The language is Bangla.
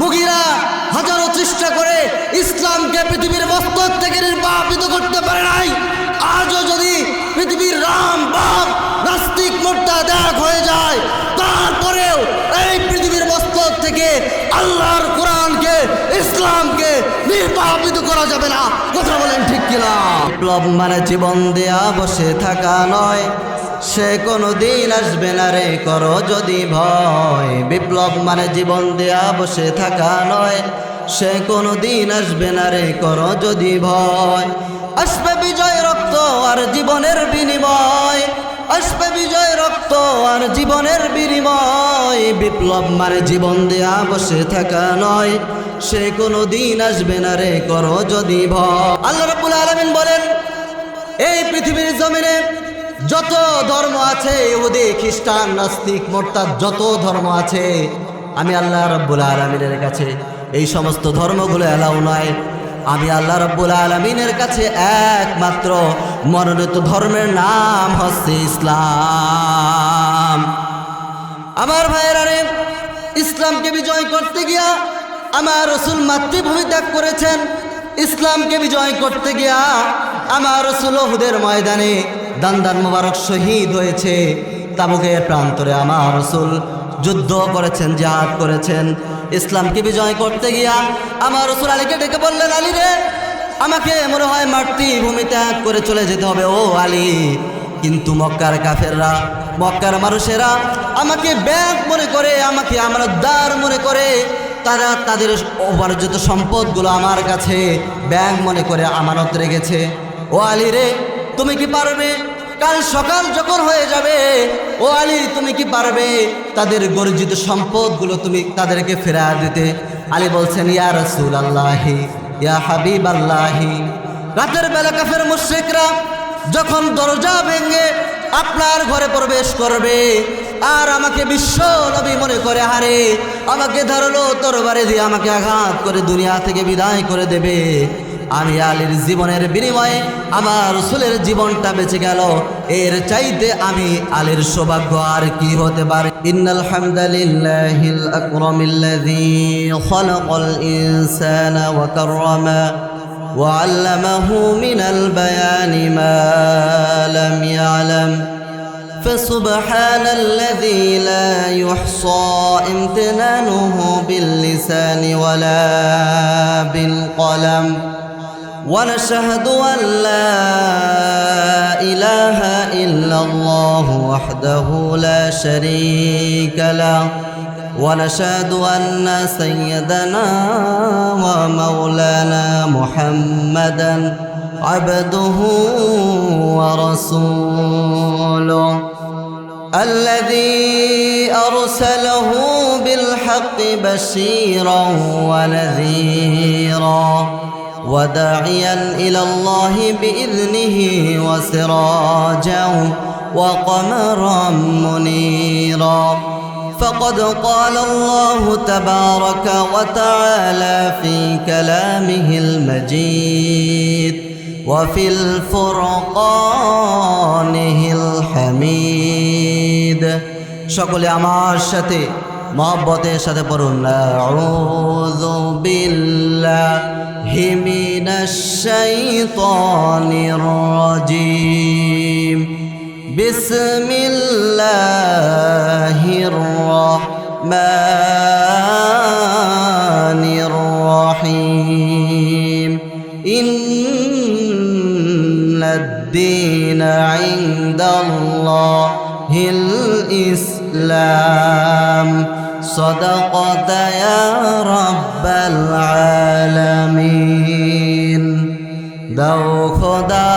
মুগিরা হাজারো চেষ্টা করে ইসলামকে পৃথিবীর মস্তক থেকে নির্বাপিত করতে পারে নাই। আজও যদি পৃথিবীর রাম বাপ নাস্তিক মোর্তাদ এক হয়ে যায়, তারপরেও এই পৃথিবীর মস্তক থেকে আল্লাহর কোরআনকে, ইসলামকে নির্বাপিত করা যাবে না। কথা বলেন ঠিক কিনা? বিপ্লব মানে জীবন দেয়া বসে থাকা নয়, সে কোনো দিন আসবে না রে করো যদি ভয়। বিপ্লব মানে জীবন দেয়া বসে থাকা নয়, সে কোনো দিন আসবে না রে করো যদি ভয়। আসবে বিজয় রক্ত আর জীবনের বিনিময়, আসবে বিজয় রক্ত আর জীবনের বিনিময়। বিপ্লব মানে জীবন দেয়া বসে থাকা নয়, সে কোনো দিন আসবে না রে করো যদি ভয়। আল্লাহ রাব্বুল আলামিন বলেন, এই পৃথিবীর জমিনে যত ধর্ম আছে, ইহুদি খ্রিস্টান নাস্তিক মোরতাদ যত ধর্ম আছে, আমি আল্লাহ রাব্বুল আলামিনের কাছে এই সমস্ত ধর্মগুলো এলাও নয়। আমি আল্লাহ রাব্বুল আলামিনের কাছে একমাত্র মনোনীত ধর্মের নাম হচ্ছে ইসলাম। আমার ভাইয়েরা রে, ইসলামকে বিজয় করতে গিয়া আমার রাসূল মাতৃভূমি ত্যাগ করেছেন। ইসলামকে বিজয় করতে গিয়া আমার রাসূল উহুদের ময়দানে দান মোবারক শহীদ হয়েছে। তাবুকের প্রান্তরে আমার রাসূল যুদ্ধ করেছেন, জিহাদ করেছেন। ইসলামকে বিজয় করতে গিয়া আমার রাসূল আলীকে ডেকে বললেন, আলী রে, আমাকে মনে হয় মাতৃভূমি ত্যাগ করে চলে যেতে হবে ও আলী। কিন্তু মক্কার কাফেররা, মক্কার মানুষেরা আমাকে ব্যাগ মনে করে, আমাকে আমানতদার মনে করে, তারা তাদের উপার্জিত সম্পদগুলো আমার কাছে ব্যাগ মনে করে আমানত রেখেছে। ও আলী রে, তুমি কি পারবে কাল সকাল যখন হয়ে যাবে, ও আলী তুমি কি পারবে তাদের গর্জিত সম্পদগুলো তুমি তাদেরকে ফেরা দিতে? আলী বলছেন, ইয়া রাসূলুল্লাহি, ইয়া হাবিবাল্লাহি। রাতের বেলা কাফের মুশরিকরা যখন দরজা ভেঙে আপনার ঘরে প্রবেশ করবে আর আমাকে বিশ্ব নবী মনে করে, হারে আমাকে ধারালো তরবারি দিয়ে আমাকে আঘাত করে দুনিয়া থেকে বিদায় করে দেবে, আমি আলীর জীবনের বিনিময়ে আমার রাসূলের জীবনটা বেঁচে গেল, এর চাইতে আমি আলীর সৌভাগ্য আর কি হতে পারে? ইন্নাল হামদালিল্লাহিল আকরামিল্লাযী খালাকাল ইনসানা ওয়া কাররামা ওয়া আল্লামাহু মিনাল বায়ানি মা লাম ইয়ালাম فسبحان الذي لا يحصى امتنانه باللسان ولا بالقلم ونشهد أن لا إله إلا الله وحده لا شريك له ونشهد أن سيدنا ومولانا محمدا عبده ورسوله الذي أرسله بالحق بشيرا ونذيرا وداعيا إلى الله بإذنه وسراجا وقمرا منيرا فقد قال الله تبارك وتعالى في كلامه المجيد وفي الفرقانه الحميد সকলে আমার সাথে মহব্বতের সাথে পড়ুন, আউযু বিল্লাহি মিনাশ শাইতানির রাজীম বিসমিল্লাহির রহমানির রহিম ইন্নাদ-দীনা ইনদাল্লাহিল ইসলাম সাদাকাতা ইয়া রাব্বাল আলামিন। দাও খোদা